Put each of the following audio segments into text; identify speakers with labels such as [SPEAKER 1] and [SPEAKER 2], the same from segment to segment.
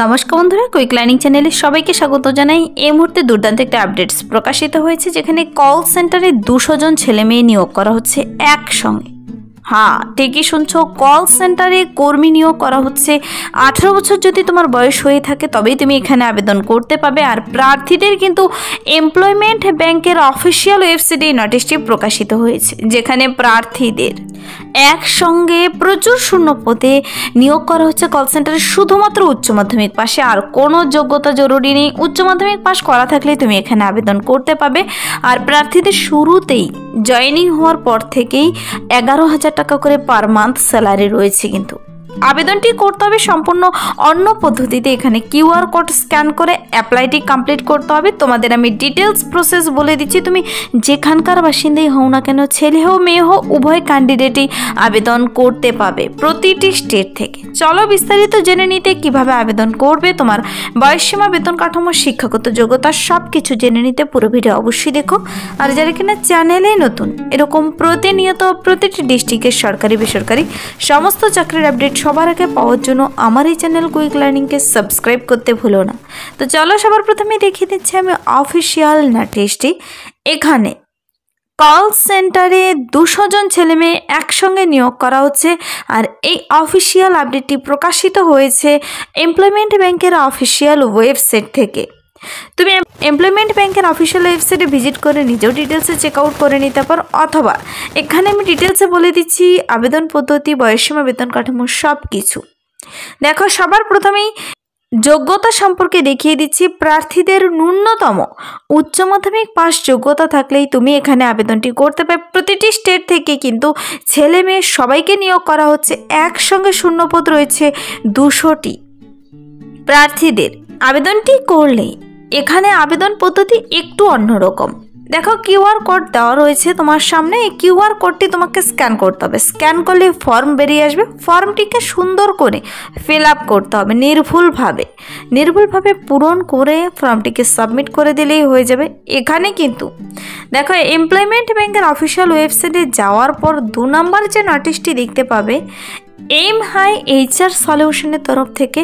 [SPEAKER 1] নমস্কার বন্ধুরা, quick learning চ্যানেলে সবাইকে স্বাগত জানাই। এই মুহূর্তে দুর্দান্ত একটা আপডেটস প্রকাশিত হয়েছে, যেখানে কল সেন্টারে 200 জন ছেলে মেয়ে নিয়োগ করা হচ্ছে একসঙ্গে। হ্যাঁ, ঠিকই শুনছো, কল সেন্টারে কর্মী নিয়োগ করা হচ্ছে। 18 বছর যদি তোমার বয়স হয়ে থাকে তবেই তুমি এখানে আবেদন করতে পাবে। আর প্রার্থীদের কিন্তু এমপ্লয়মেন্ট ব্যাংকের অফিসিয়াল ওয়েবসাইটে নোটিশটি প্রকাশিত হয়েছে, যেখানে প্রার্থীদের একসঙ্গে প্রচুর শূন্য পদে নিয়োগ করা হচ্ছে কল সেন্টারে শুধুমাত্র উচ্চ মাধ্যমিক পাশে। আর কোনো যোগ্যতা জরুরি নেই, উচ্চ মাধ্যমিক পাশ করা থাকলেই তুমি এখানে আবেদন করতে পাবে। আর প্রার্থীদের শুরুতেই জয়েনিং হওয়ার পর থেকেই 11,000 টাকা করে পার মান্থ স্যালারি রয়েছে। কিন্তু আবেদনটি করতে হবে সম্পূর্ণ অন্য পদ্ধতিতে। এখানে কিউআর কোড স্ক্যান করে অ্যাপ্লাইটি কমপ্লিট করতে হবে। তোমাদের আমি ডিটেলস প্রসেস বলে দিচ্ছি, তুমি যেখানকার বাসিন্দাই হও না কেন, ছেলে হোক মেয়ে হোক, উভয় ক্যান্ডিডেটই আবেদন করতে পাবে প্রতিটি স্টেট থেকে। চলো বিস্তারিত জেনে নিতে কিভাবে আবেদন করবে, তোমার বয়সসীমা, বেতন কাঠামো, শিক্ষাগত যোগ্যতা সব কিছু জেনে নিতে পুরো ভিডিও অবশ্যই দেখো। আর যারা কিনা চ্যানেলে নতুন, এরকম প্রতিনিয়ত প্রতিটি ডিস্ট্রিক্টের সরকারি বেসরকারি সমস্ত চাকরির আপডেট সবার আগে পাওয়ার জন্য আমার এই চ্যানেল কুইক লার্নিংকে সাবস্ক্রাইব করতে ভুলো না। তো চলো সবার প্রথমে দেখিয়ে দিচ্ছি আমি অফিসিয়াল নোটিশটি। এখানে কল সেন্টারে 200 জন ছেলে মেয়ে একসঙ্গে নিয়োগ করা হচ্ছে। আর এই অফিসিয়াল আপডেটটি প্রকাশিত হয়েছে এমপ্লয়মেন্ট ব্যাংকের অফিসিয়াল ওয়েবসাইট থেকে। তুমি এমপ্লয়মেন্ট ব্যাংকের অফিসিয়াল ওয়েবসাইটে ভিজিট করে নিজেও ডিটেলসে চেক আউট করে নিতে পারো, অথবা এখানে আমি ডিটেলসে বলে দিচ্ছি আবেদন পদ্ধতি, বয়সসীমা, বেতন কাঠামো সব কিছু। দেখো, সবার প্রথমেই যোগ্যতা সম্পর্কে দেখিয়ে দিচ্ছি। প্রার্থীদের ন্যূনতম উচ্চ মাধ্যমিক পাস যোগ্যতা থাকলেই তুমি এখানে আবেদনটি করতে পারবে। প্রতিটি স্টেট থেকে কিন্তু ছেলে মেয়ে সবাইকে নিয়োগ করা হচ্ছে। একসঙ্গে শূন্যপদ রয়েছে 200টি। প্রার্থীদের আবেদনটি করলেই এখানে আবেদন পদ্ধতি একটু অন্যরকম। দেখো, কিউআর কোড দেওয়া রয়েছে তোমার সামনে। এই কিউআর কোডটি তোমাকে স্ক্যান করতে হবে। স্ক্যান করলে ফর্ম বেরিয়ে আসবে। ফর্মটিকে সুন্দর করে ফিল আপ করতে হবে, নির্ভুলভাবে পূরণ করে ফর্মটিকে সাবমিট করে দিলেই হয়ে যাবে। এখানে কিন্তু দেখো, এমপ্লয়মেন্ট ব্যাংকের অফিসিয়াল ওয়েবসাইটে যাওয়ার পর 2 নম্বর যে নোটিশটি দেখতে পাবে, এম হাই এইচআর সলিউশনের তরফ থেকে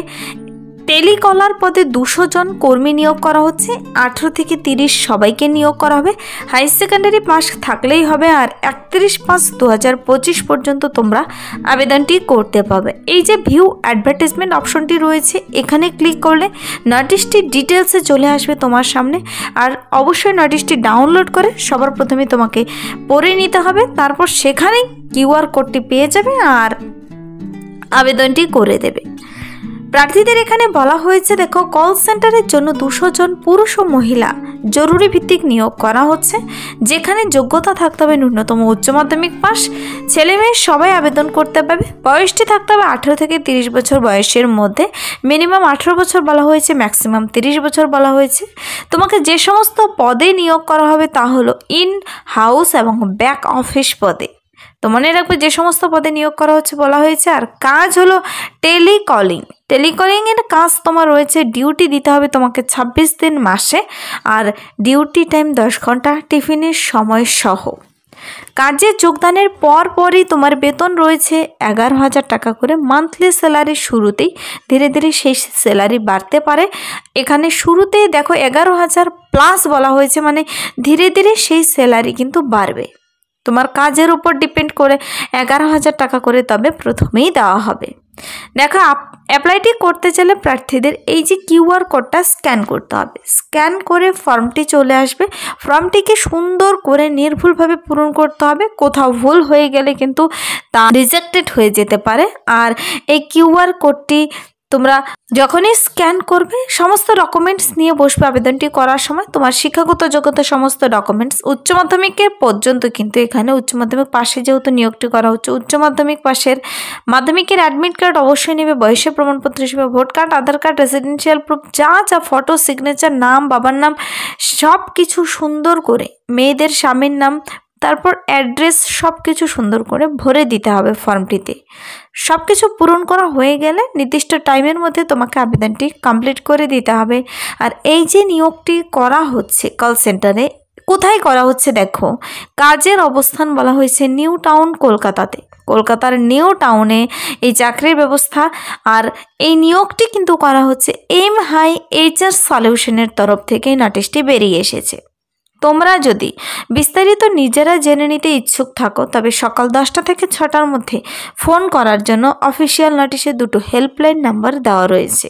[SPEAKER 1] টেলিকলার পদে 200 জন কর্মী নিয়োগ করা হচ্ছে। 18 থেকে 30 সবাইকে নিয়োগ করা হবে। হাই সেকেন্ডারি পাস থাকলেই হবে। আর 31/5/2025 পর্যন্ত তোমরা আবেদনটি করতে পাবে। এই যে ভিউ অ্যাডভার্টাইজমেন্ট অপশনটি রয়েছে, এখানে ক্লিক করলে নোটিশটি ডিটেলসে চলে আসবে তোমার সামনে। আর অবশ্যই নোটিশটি ডাউনলোড করে সবার প্রথমে তোমাকে পড়ে নিতে হবে। তারপর সেখানেই কিউআর কোডটি পেয়ে যাবে আর আবেদনটি করে দেবে। প্রার্থীদের এখানে বলা হয়েছে, দেখো, কল সেন্টারের জন্য 200 জন পুরুষ ও মহিলা জরুরি ভিত্তিক নিয়োগ করা হচ্ছে, যেখানে যোগ্যতা থাকতে হবে ন্যূনতম উচ্চ মাধ্যমিক পাস। ছেলে মেয়ে সবাই আবেদন করতে পারবে। বয়সটি থাকতে হবে 18 থেকে 30 বছর বয়সের মধ্যে। মিনিমাম 18 বছর বলা হয়েছে, ম্যাক্সিমাম 30 বছর বলা হয়েছে। তোমাকে যে সমস্ত পদে নিয়োগ করা হবে তা হলো ইন হাউস এবং ব্যাক অফিস পদে। তো মনে রাখবে যে সমস্ত পদে নিয়োগ করা হচ্ছে বলা হয়েছে। আর কাজ হলো টেলিকলিংয়ের কাজ তোমার রয়েছে। ডিউটি দিতে হবে তোমাকে 26 দিন মাসে। আর ডিউটি টাইম 10 ঘন্টা, টিফিনের সময় সহ। কাজে যোগদানের পরই তোমার বেতন রয়েছে 11,000 টাকা করে মান্থলি স্যালারি। শুরুতেই ধীরে ধীরে সেই স্যালারি বাড়তে পারে। এখানে শুরুতেই দেখো 11,000 প্লাস বলা হয়েছে, মানে ধীরে ধীরে সেই স্যালারি কিন্তু বাড়বে। তোমার কাজের উপর ডিপেন্ড করে 11,000 টাকা করে তবে প্রথমেই দেওয়া হবে। দেখো, অ্যাপ্লাইটি করতে চাইলে প্রার্থীদের এই যে কিউআর কোডটা স্ক্যান করতে হবে। স্ক্যান করে ফর্মটি চলে আসবে। ফর্মটিকে সুন্দর করে নির্ভুলভাবে পূরণ করতে হবে। কোথাও ভুল হয়ে গেলে কিন্তু তা রিজেক্টেড হয়ে যেতে পারে। আর এই কিউআর কোডটি তোমরা যখনই স্ক্যান করবে, সমস্ত ডকুমেন্টস নিয়ে বসবে আবেদনটি করার সময়। তোমার শিক্ষাগত যোগ্যতা সমস্ত ডকুমেন্টস উচ্চ মাধ্যমিকের পর্যন্ত, কিন্তু এখানে উচ্চ মাধ্যমিক পাশে যেহেতু নিয়োগটি করা হচ্ছে, উচ্চ মাধ্যমিক পাশের মাধ্যমিকের অ্যাডমিট কার্ড অবশ্যই নেবে। বয়সের প্রমাণপত্র হিসেবে ভোট কার্ড, আধার কার্ড, রেসিডেন্সিয়াল প্রুফ, যা ফটো, সিগনেচার, নাম, বাবার নাম সব কিছু সুন্দর করে, মেয়েদের স্বামীর নাম, তারপর অ্যাড্রেস সব কিছু সুন্দর করে ভরে দিতে হবে ফর্মটিতে। সব কিছু পূরণ করা হয়ে গেলে নির্দিষ্ট টাইমের মধ্যে তোমাকে আবেদনটি কমপ্লিট করে দিতে হবে। আর এই যে নিয়োগটি করা হচ্ছে কল সেন্টারে, কোথায় করা হচ্ছে দেখো, কাজের অবস্থান বলা হয়েছে নিউ টাউন কলকাতাতে। কলকাতার নিউ টাউনে এই চাকরির ব্যবস্থা। আর এই নিয়োগটি কিন্তু করা হচ্ছে এম হাই HR সলিউশনের তরফ থেকে নোটিশটি বেরিয়ে এসেছে। তোমরা যদি বিস্তারিত নিজেরা জেনে নিতে ইচ্ছুক থাকো তবে সকাল 10টা থেকে 6টার মধ্যে ফোন করার জন্য অফিসিয়াল নোটিশে দুটো হেল্পলাইন নাম্বার দেওয়া রয়েছে।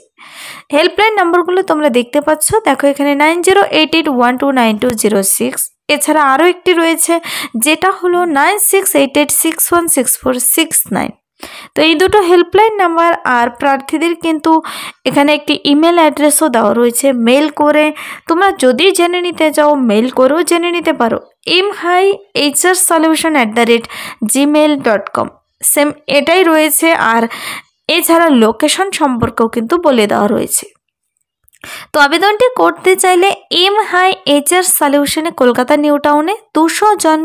[SPEAKER 1] হেল্পলাইন নাম্বারগুলো তোমরা দেখতে পাচ্ছ, দেখো এখানে 9088129206। এছাড়া আরও একটি রয়েছে যেটা হলো 9688616469। তো এই দুটো হেল্পলাইন নাম্বার আর প্রার্থীদের কিন্তু এখানে একটি ইমেল অ্যাড্রেসও দেওয়া রয়েছে। মেল করে তোমরা যদি জেনে নিতে চাও মেল করেও জেনে নিতে পারো, mhiHRsolution@gmail.com সেম এটাই রয়েছে। আর এছাড়া লোকেশন সম্পর্কেও কিন্তু বলে দেওয়া রয়েছে। তো আবেদনটি করতে চাইলে এম হাই HR সলিউশনে কলকাতা নিউ টাউনে 200 জন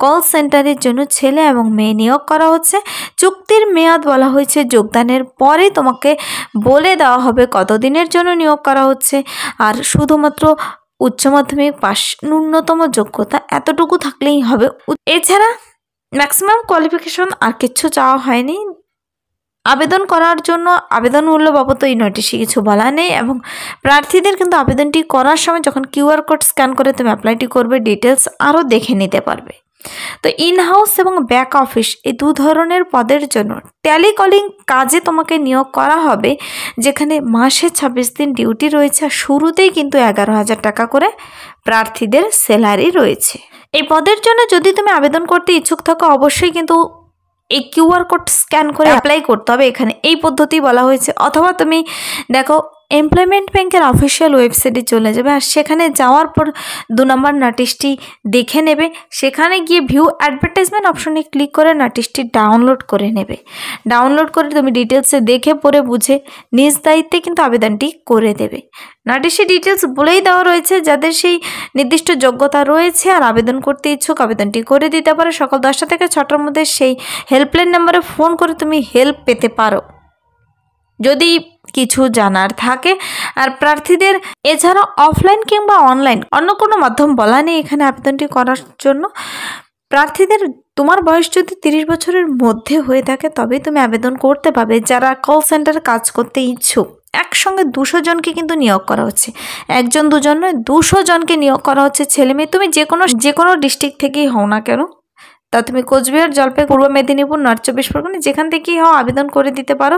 [SPEAKER 1] কল সেন্টারের জন্য ছেলে এবং মেয়ে নিয়োগ করা হচ্ছে। চুক্তির মেয়াদ বলা হয়েছে যোগদানের পরে তোমাকে বলে দেওয়া হবে কতদিনের জন্য নিয়োগ করা হচ্ছে। আর শুধুমাত্র উচ্চ মাধ্যমিক পাস, ন্যূনতম যোগ্যতা এতটুকু থাকলেই হবে। এছাড়া ম্যাক্সিমাম কোয়ালিফিকেশন আর কিচ্ছু চাওয়া হয়নি। আবেদন করার জন্য আবেদন মূল্য বাবদ এই নোটিশে কিছু বলা নেই। এবং প্রার্থীদের কিন্তু আবেদনটি করার সময় যখন QR কোড স্ক্যান করে তুমি অ্যাপ্লাইটি করবে ডিটেলস আরও দেখে নিতে পারবে। তো ইনহাউস এবং ব্যাক অফিস এই দু ধরনের পদের জন্য টেলিকলিং কাজে তোমাকে নিয়োগ করা হবে, যেখানে মাসে 26 দিন ডিউটি রয়েছে। আর শুরুতেই কিন্তু 11,000 টাকা করে প্রার্থীদের স্যালারি রয়েছে। এই পদের জন্য যদি তুমি আবেদন করতে ইচ্ছুক থাকো অবশ্যই কিন্তু এই QR কোড স্ক্যান করে অ্যাপ্লাই করতে হবে, এখানে এই পদ্ধতি বলা হয়েছে। অথবা তুমি দেখো এমপ্লয়মেন্ট ব্যাংকের অফিসিয়াল ওয়েবসাইটে চলে যাবে, আর সেখানে যাওয়ার পর 2 নম্বর নোটিশটি দেখে নেবে। সেখানে গিয়ে ভিউ অ্যাডভার্টাইজমেন্ট অপশনে ক্লিক করে নোটিশটি ডাউনলোড করে নেবে। ডাউনলোড করে তুমি ডিটেলসে দেখে পড়ে বুঝে নিজ দায়িত্বে কিন্তু আবেদনটি করে দেবে। নোটিশে ডিটেলস বলেই দেওয়া রয়েছে, যাদের সেই নির্দিষ্ট যোগ্যতা রয়েছে আর আবেদন করতে ইচ্ছুক আবেদনটি করে দিতে পারে। সকাল 10টা থেকে 6টার মধ্যে সেই হেল্পলাইন নাম্বারে ফোন করে তুমি হেল্প পেতে পারো যদি কিছু জানার থাকে। আর প্রার্থীদের এছাড়া অফলাইন কিংবা অনলাইন অন্য কোনো মাধ্যম বলা নেই এখানে আবেদনটি করার জন্য। প্রার্থীদের তোমার বয়স যদি 30 বছরের মধ্যে হয়ে থাকে তবেই তুমি আবেদন করতে পারবে। যারা কল সেন্টারে কাজ করতে ইচ্ছুক, একসঙ্গে 200 জনকে কিন্তু নিয়োগ করা হচ্ছে, 1 2 নয় 200 জনকে নিয়োগ করা হচ্ছে ছেলে মেয়ে। তুমি যে কোনো ডিস্ট্রিক্ট থেকেই হও না কেন, তা তুমি কোচবিহার, জলপাইগুড়ি, পূর্ব মেদিনীপুর, নর্থ 24 পরগনা যেখান থেকেই হও আবেদন করে দিতে পারো।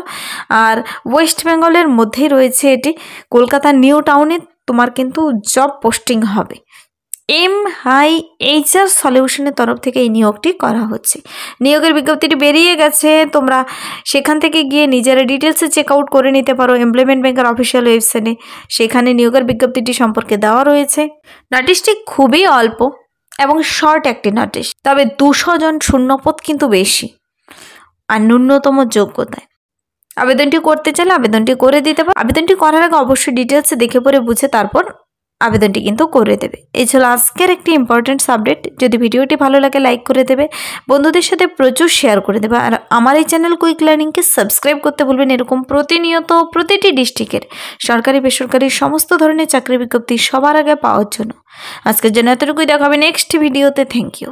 [SPEAKER 1] আর ওয়েস্ট বেঙ্গলের মধ্যেই রয়েছে এটি, কলকাতা নিউ টাউনে তোমার কিন্তু জব পোস্টিং হবে। এম হাই HR সলিউশনের তরফ থেকে এই নিয়োগটি করা হচ্ছে। নিয়োগের বিজ্ঞপ্তিটি বেরিয়ে গেছে, তোমরা সেখান থেকে গিয়ে নিজেরা ডিটেলসে চেক আউট করে নিতে পারো। এমপ্লয়মেন্ট ব্যাংকের অফিসিয়াল ওয়েবসাইটে সেখানে নিয়োগের বিজ্ঞপ্তিটি সম্পর্কে দেওয়া রয়েছে। নোটিশটি খুবই অল্প এবং শর্ট একটি নোটিশ, তবে 200 জন শূন্যপদ কিন্তু বেশি আর ন্যূনতম যোগ্যতায়। আবেদনটি করতে চাইলে আবেদনটি করে দিতে পারো। আবেদনটি করার আগে অবশ্যই ডিটেলসে দেখে পড়ে বুঝে তারপর আবেদনটি কিন্তু করে দেবে। এই ছিল আজকের একটি ইম্পর্টেন্ট আপডেট। যদি ভিডিওটি ভালো লাগে লাইক করে দেবে, বন্ধুদের সাথে প্রচুর শেয়ার করে দেবে। আর আমার এই চ্যানেল কুইক লার্নিংকে সাবস্ক্রাইব করতে ভুলবেন এরকম প্রতিনিয়ত প্রতিটি ডিস্ট্রিক্টের সরকারি বেসরকারি সমস্ত ধরনের চাকরি বিজ্ঞপ্তি সবার আগে পাওয়ার জন্য। আজকের জন্য এতটুকুই, দেখা হবে নেক্সট ভিডিওতে। Thank you.